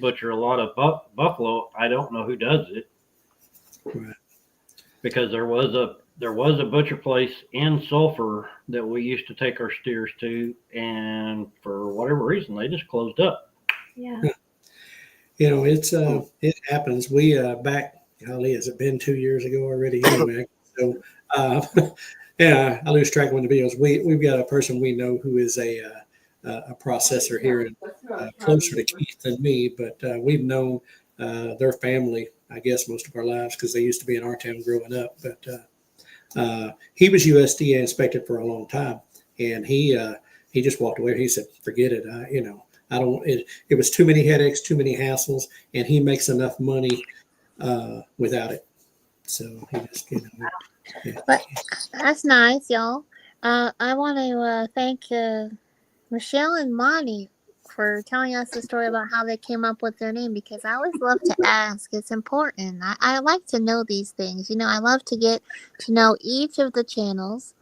butcher a lot of buffalo. I don't know who does it. Right. Because there was a butcher place in Sulphur that we used to take our steers to, and for whatever reason, they just closed up. Yeah. It's it happens. We back, golly, has it been 2 years ago already? Anyway, so yeah, I lose track of when the videos. We've got a person we know who is a processor here, in, closer to Keith than me, but we've known their family, I guess, most of our lives because they used to be in our town growing up. But he was USDA inspected for a long time, and he just walked away. He said, "Forget it. I don't. It was too many headaches, too many hassles, and he makes enough money without it." So he just, yeah. But that's nice, y'all. I want to thank Michelle and Monty for telling us the story about how they came up with their name, because I always love to ask. It's important. I like to know these things. I love to get to know each of the channels.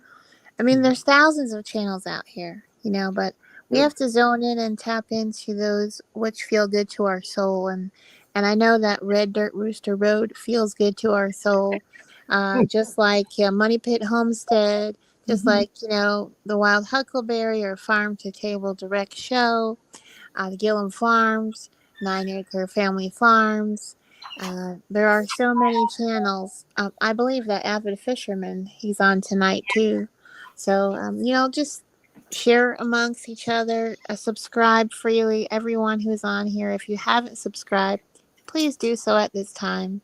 I mean, there's thousands of channels out here, but we have to zone in and tap into those which feel good to our soul. And I know that Red Dirt Rooster Road feels good to our soul. Just like Money Pit Homestead, just like, the Wild Huckleberry or Farm to Table Direct Show, the Gillum Farms, 9 Acre Family Farms. There are so many channels. I believe that Avid Fisherman, he's on tonight too. So, just share amongst each other, subscribe freely. Everyone who's on here, if you haven't subscribed, please do so at this time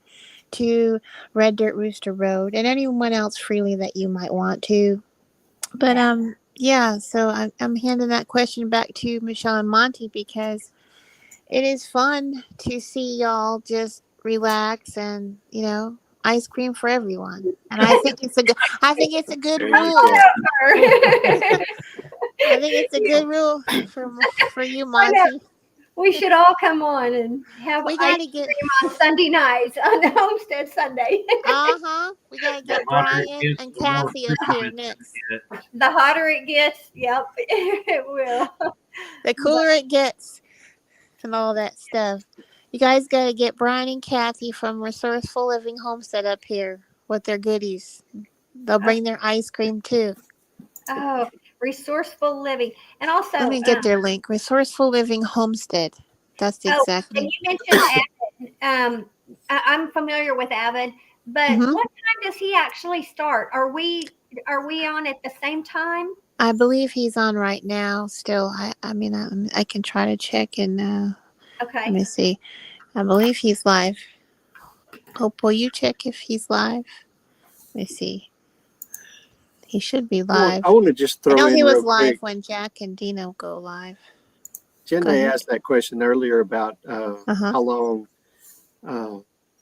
to Red Dirt Rooster Road, and anyone else freely that you might want to. But so I'm handing that question back to Michelle and Monty, because it is fun to see y'all just relax and ice cream for everyone. And I think it's a good There you rule. go. I think it's a good rule for you, Monty. We should all come on and have We ice gotta get cream on Sunday nights on Homestead Sunday. we gotta get Brian and Kathy up here next. The hotter it gets, yep, it will. The cooler it gets, and all that stuff. You guys gotta get Brian and Kathy from Resourceful Living Homestead up here with their goodies. They'll bring their ice cream too. Oh, Resourceful Living, and also Let me get their link. Resourceful Living Homestead. That's exactly. And you mentioned Avid. I'm familiar with Avid, but what time does he actually start? Are we on at the same time? I believe he's on right now still. I mean, I can try to check and let Okay. me see. I believe he's live. Hope, will you check if he's live? Let me see. He should be live. I want to just I throw know in he was real live quick. when Jack and Dino go live. Jen Go ahead. asked that question earlier about Uh-huh. how long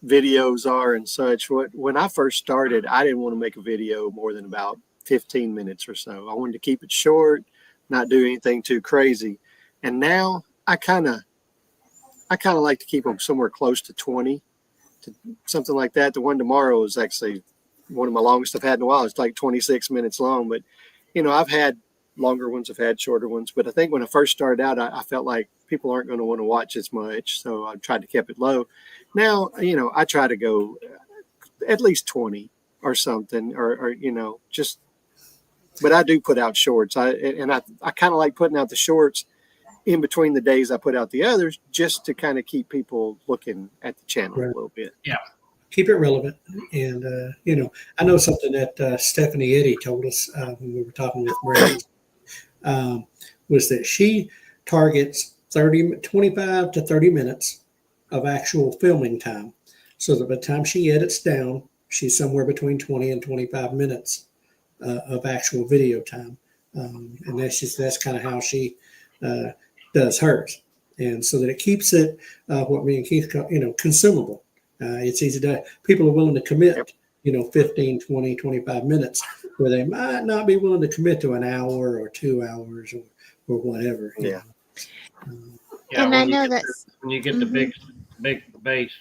videos are and such. When I first started, I didn't want to make a video more than about 15 minutes or so. I wanted to keep it short, not do anything too crazy. And now I kind of like to keep them somewhere close to 20, to something like that. The one tomorrow is actually one of my longest I've had in a while. It's like 26 minutes long, but I've had longer ones, I've had shorter ones, but I think when I first started out, I felt like people aren't going to want to watch as much. So I tried to keep it low. Now, I try to go at least 20 or something, or just, but I do put out shorts. I kind of like putting out the shorts in between the days I put out the others, just to kind of keep people looking at the channel Right. a little bit. Keep it relevant. And, I know something that Stephanie Eddy told us when we were talking with Brandon, was that she targets 25 to 30 minutes of actual filming time. So that by the time she edits down, she's somewhere between 20 and 25 minutes of actual video time. And that's kind of how she does hers. And so that it keeps it, what me and Keith, consumable. It's easy to, people are willing to commit, 15, 20, 25 minutes, where they might not be willing to commit to an hour or 2 hours or whatever. Yeah. Yeah, And when I you know get that's when you get the big base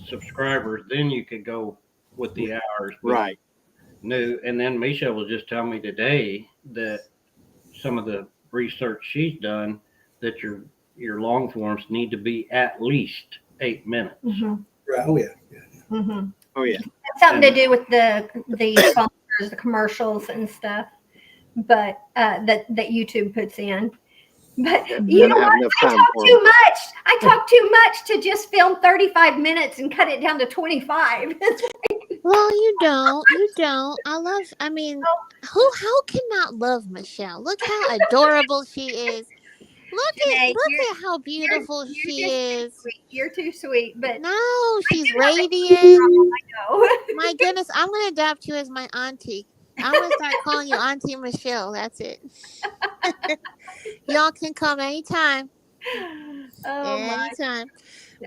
subscribers, then you could go with the hours. But Right. No, and then Misha was just telling me today that some of the research she's done, that your long forms need to be at least 8 minutes. Mm-hmm. Right. Oh, yeah. Mm-hmm. Oh yeah. That's something to do with the sponsors, the commercials and stuff, but that YouTube puts in. But Yeah, you know gotta have what? enough I time talk for too 'em. much. I talk too much to just film 35 minutes and cut it down to 25. well, you don't. I mean, how can not love Michelle? Look how adorable she is. Janae, Look at how beautiful you're she just is. too sweet. You're too sweet, but No, she's do have a radiant. no. My goodness, I'm gonna adopt you as my auntie. I'm gonna start calling you Auntie Michelle. That's it. Y'all can come anytime. Oh my! Anytime.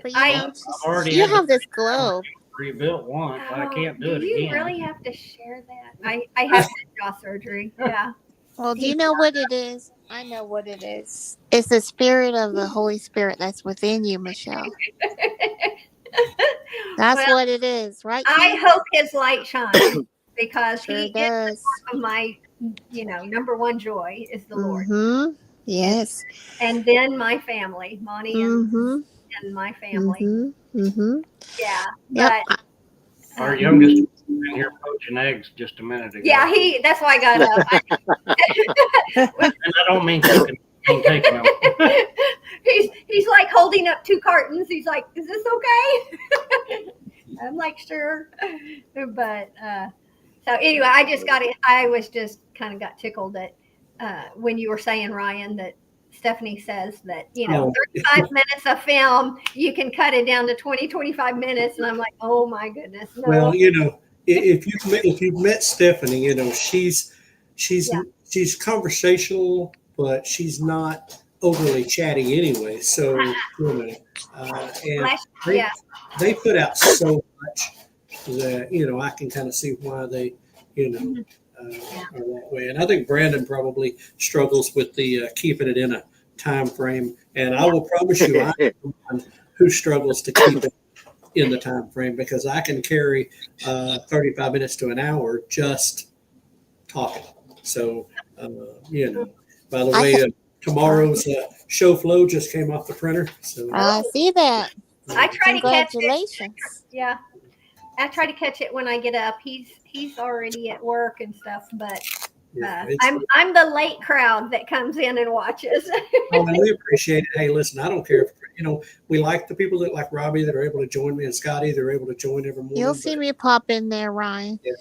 But I already you had the have this glow. rebuilt once. I can't do it you again. really have to share that? I had jaw surgery. Yeah. Well, do you know what it is? I know what it is. It's the spirit of the Holy Spirit that's within you, Michelle. That's Well, what it is, right? I Keith? hope his light shines because Sure he is does. my, number one joy is the Lord, Mm-hmm. Yes. and then my family, Monty Mm-hmm. and my family. Mm-hmm. Mm-hmm. Yeah. Yep. But Our youngest was in here poaching eggs just a minute ago. yeah, that's why I got up. And I don't mean cooking, I mean taking them. He's like holding up 2 cartons. He's like, "Is this okay?" I'm like, "Sure," but so anyway, I just got it. I was just kind of got tickled that when you were saying, Ryan, that Stephanie says that 35 minutes of film, you can cut it down to 20, 25 minutes, and I'm like, oh my goodness, no. Well, if you've met Stephanie, she's conversational, but she's not overly chatty anyway. So, and Yeah. they put out so much that I can kind of see why they are that way. And I think Brandon probably struggles with the keeping it in a time frame. And I will promise you, I'm the one who struggles to keep it in the time frame, because I can carry 35 minutes to an hour just talking. So, by the way, tomorrow's show flow just came off the printer. So I see that. I try to catch it. Congratulations. Yeah. I try to catch it when I get up. He's already at work and stuff, but I'm the late crowd that comes in and watches. Oh, and we appreciate it. Hey, listen, I don't care if we like the people that like Robbie that are able to join me, and Scotty, they're able to join every morning. You'll see me pop in there, Ryan. Yeah,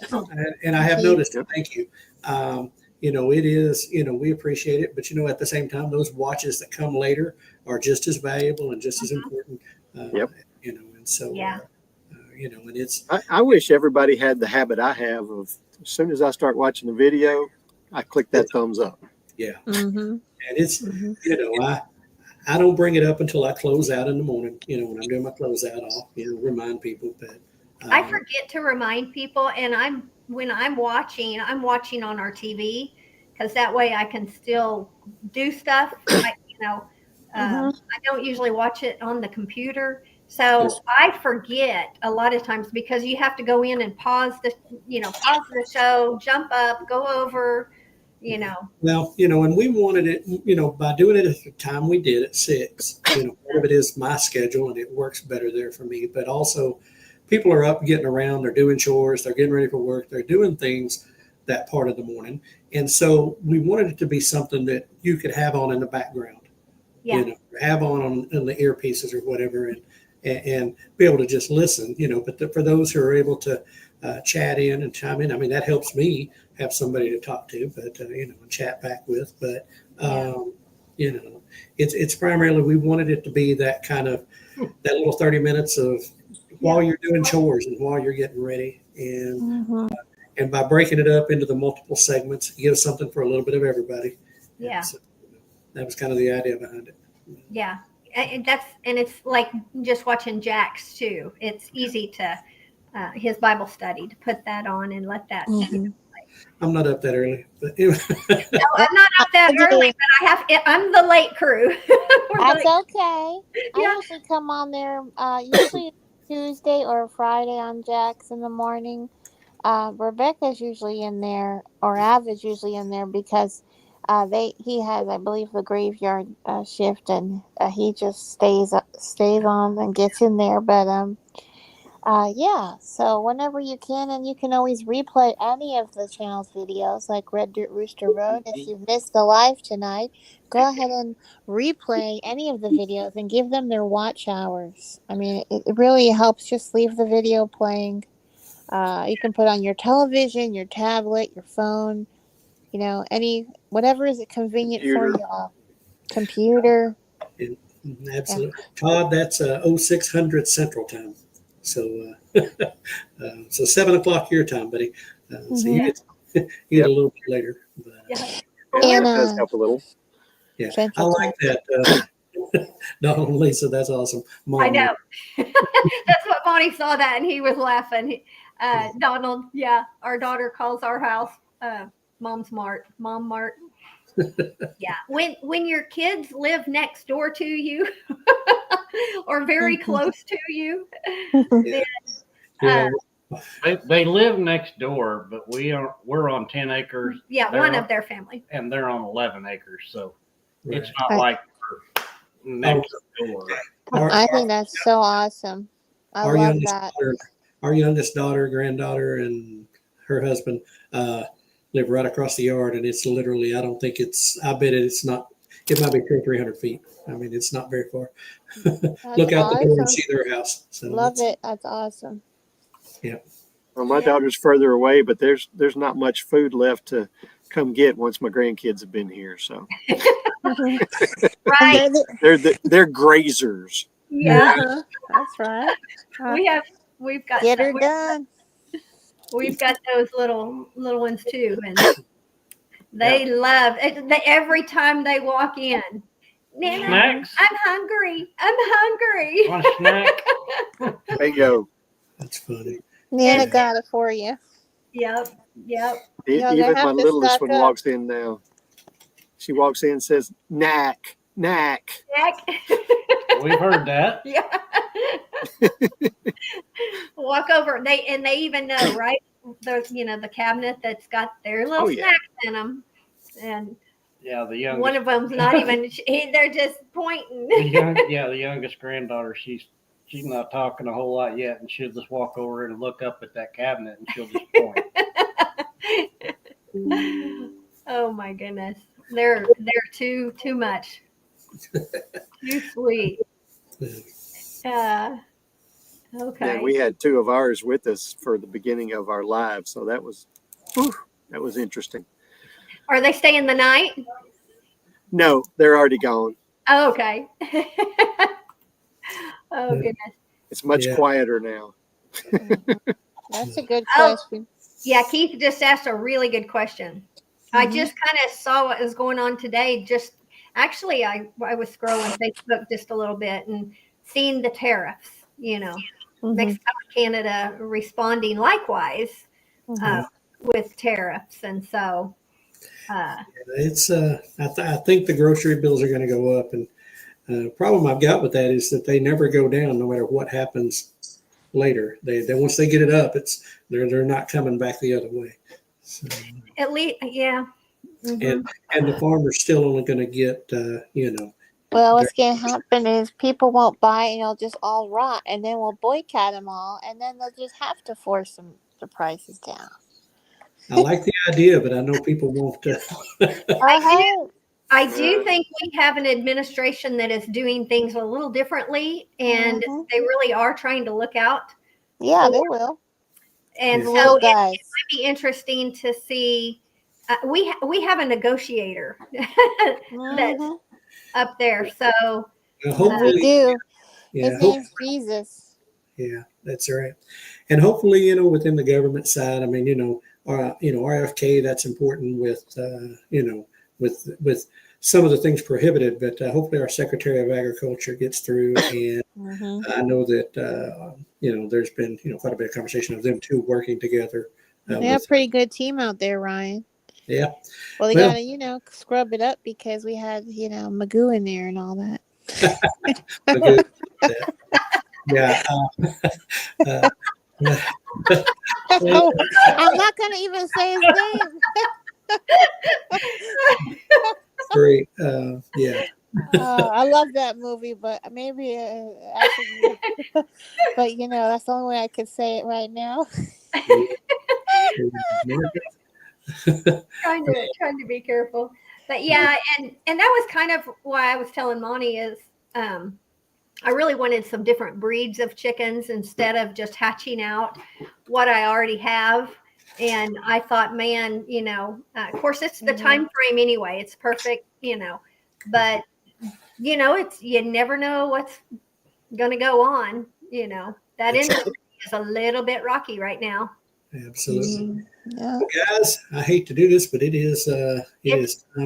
and I have noticed it. Thank you. it is, we appreciate it, but at the same time, those watches that come later are just as valuable and just as important. Yep. And so, Yeah. and it's, I wish everybody had the habit I have of as soon as I start watching the video, I click that thumbs up. yeah. Mm-hmm. And it's, Mm-hmm. I don't bring it up until I close out in the morning. When I'm doing my closeout, I'll, remind people, but I forget to remind people, and when I'm watching on our TV, because that way I can still do stuff. Mhm. I don't usually watch it on the computer, so I forget a lot of times because you have to go in and pause the show, jump up, go over, Well, and we wanted it, by doing it at the time we did at 6, part of it is my schedule and it works better there for me. But also, people are up getting around, they're doing chores, they're getting ready for work, they're doing things that part of the morning. And so we wanted it to be something that you could have on in the background, yeah, have on the earpieces or whatever, and be able to just listen, But for those who are able to chat in and chime in, I mean, that helps me have somebody to talk to, but and chat back with. But it's primarily we wanted it to be that kind of that little 30 minutes of while you're doing chores and while you're getting ready, Mm-hmm. and by breaking it up into the multiple segments, it gives something for a little bit of everybody. yeah. So that was kind of the idea behind it. Yeah. And it's like just watching Jack's too. It's easy to his Bible study to put that on and let that. Mm-hmm. I'm not up that early, but anyway. No, I'm not up that I do. early, but I'm the late crew. We're That's late. okay. Yeah. I usually come on there usually Tuesday or Friday on Jack's in the morning. Rebecca's usually in there, or Av is usually in there because he has, I believe, the graveyard shift, and he just stays on and gets in there. But yeah. So whenever you can, and you can always replay any of the channel's videos, like Red Dirt Rooster Road. If you missed the live tonight, go ahead and replay any of the videos and give them their watch hours. I mean, it really helps. Just leave the video playing. You can put on your television, your tablet, your phone, whatever is convenient for Computer. you. Computer. Absolutely. Todd, that's 0600 Central Time. So so 7 o'clock your time, buddy. So you get a little bit later. But, Yeah. Yeah, And, that does help a little. yeah, I Central like that. No, Lisa, that's awesome. Mom, I know. That's what Bonnie saw that and he was laughing. Donald, yeah, our daughter calls our house Mom Mart. Yeah. When your kids live next door to you or very close to you, Yeah, They live next door, but we're on 10 acres yeah, They're one on- of their family. and they're on 11 acres. So right. it's not Right. like we're next door. I think that's so awesome. I our love youngest that. daughter, our youngest daughter, granddaughter, and her husband live right across the yard, and it's literally, I don't think I bet it's not. It might be 200 or 300 feet. I mean, it's not very far. That's Look out the door and awesome. see their house. So Love that's- it. That's awesome. Well, my Yeah. daughter's further away, but there's not much food left to come get once my grandkids have been here. So Right. they're grazers. Yeah. That's right. We've got Get her done. We've got those little ones too, and they love it. Every time they walk in. Nana, Snacks? I'm hungry. I'm hungry. Want a snack? Bingo. That's funny. Nana And- got it for you. Yep. Y'all gonna Even have my to littlest stock one up. walks in now. She walks in and says, "Knack, knack." Jack. We've heard that. Yeah. Walk over. They even know, right? The cabinet that's got their little Oh, yeah. snacks in them, and Yeah, the youngest. one of them's not even. They're just pointing. the youngest granddaughter. She's not talking a whole lot yet, and she'll just walk over and look up at that cabinet, and she'll just point. Oh my goodness, they're too much. Too sweet. Okay. And we had two of ours with us for the beginning of our live, so that was interesting. Are they staying the night? No, they're already gone. Oh, okay. Oh, goodness. It's much Yeah. quieter now. Mhm. That's a good Oh. question. Yeah, Keith just asked a really good question. I Mhm. just kind of saw what was going on today. Just actually, I was scrolling Facebook just a little bit and seeing the tariffs, Mhm. Mexico and Canada responding likewise Mhm. with tariffs. And so, It's I think the grocery bills are going to go up, and problem I've got with that is that they never go down no matter what happens later. They once they get it up, they're not coming back the other way. So, at least, yeah. Mhm. and the farmer's still only going to get Well, what's going to happen is people won't buy and it'll just all rot, and then we'll boycott them all, and then they'll just have to force the prices down. I like the idea, but I know people won't. I do think we have an administration that is doing things a little differently, and Mhm. they really are trying to look out. Yeah, they will. And Yeah. The so little it guys. might be interesting to see. We have a negotiator that's Mhm. up there. So Well, We hopefully, do. yeah, His name's Jesus. yeah, that's right. And hopefully, within the government side, I mean, RFK, that's important with, with some of the things prohibited, but hopefully our Secretary of Agriculture gets through. And Mhm. I know that, there's been, quite a bit of conversation of them two working together. They have a pretty good team out there, Ryan. Yeah. Well, they Well- gotta, scrub it up because we had, Magoo in there and all that. Yeah. I'm not gonna even say his name. Great. Yeah. I love that movie, but maybe actually, but that's the only way I could say it right now. trying to be careful. But yeah, and that was kind of why I was telling Monty is I really wanted some different breeds of chickens instead of just hatching out what I already have. And I thought, man, of course it's the time frame anyway. It's perfect, but it's you never know what's gonna go on. That industry is a little bit rocky right now. Absolutely. Yeah. Well, guys, I hate to do this, but it is time.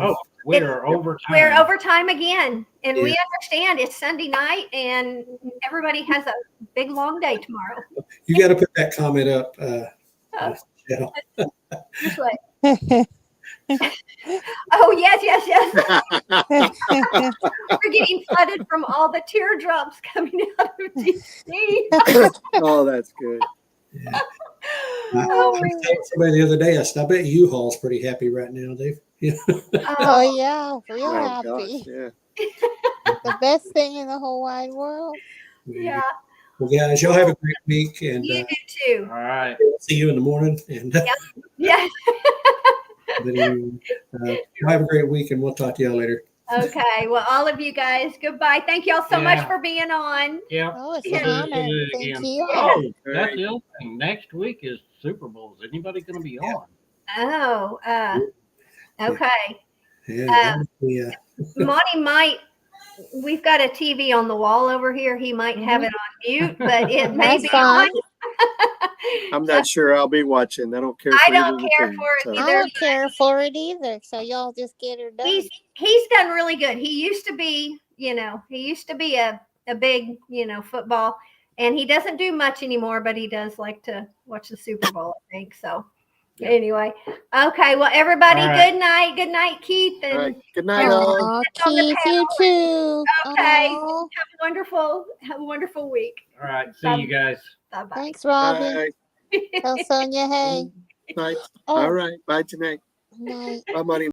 Oh, we're over time. We're over time again, and we Yeah. understand it's Sunday night, and everybody has a big long day tomorrow. You got to put that comment up. Michelle. This way. Oh yes. We're getting flooded from all the teardrops coming out of DC. Oh, that's good. Yeah. I told somebody the other day, I said, I bet U-Haul's pretty happy right now, Dave. Oh yeah, real Oh, happy. gosh, yeah. The best thing in the whole wide world. Yeah, Well, guys, y'all have a great week, and you do too. All right. see you in the morning. And Yeah. but anyway, y'all have a great week, and we'll talk to y'all later. Okay. Well, all of you guys, goodbye. Thank y'all so much Yeah. for being on. Yep. Oh, it's Yeah. an We'll honor. do it Thank again. you. Oh, All that's right. the other thing. Next week is Super Bowl. Is anybody going to be on? Oh, okay. Yeah, Monty might. We've got a TV on the wall over here. He might have it on mute, but it may That's be fine. on. I'm not sure I'll be watching. I don't care I for don't either of the care teams, for it so. I either. don't care for it either. So y'all just get her done. He's done really good. He used to be, a big, football, and he doesn't do much anymore, but he does like to watch the Super Bowl, I think. So Yeah. anyway, okay. Well, everybody, All right. good night. Good night, Keith, All and right. Good night, all. Aw, on the Keith, you too. Okay. Aw. have a wonderful week. All right. See you guys. Bye bye. Thanks, Robin. Bye. Tell Sonia hey. Night. Oh, All right. Bye, Janae. night. Bye, Money.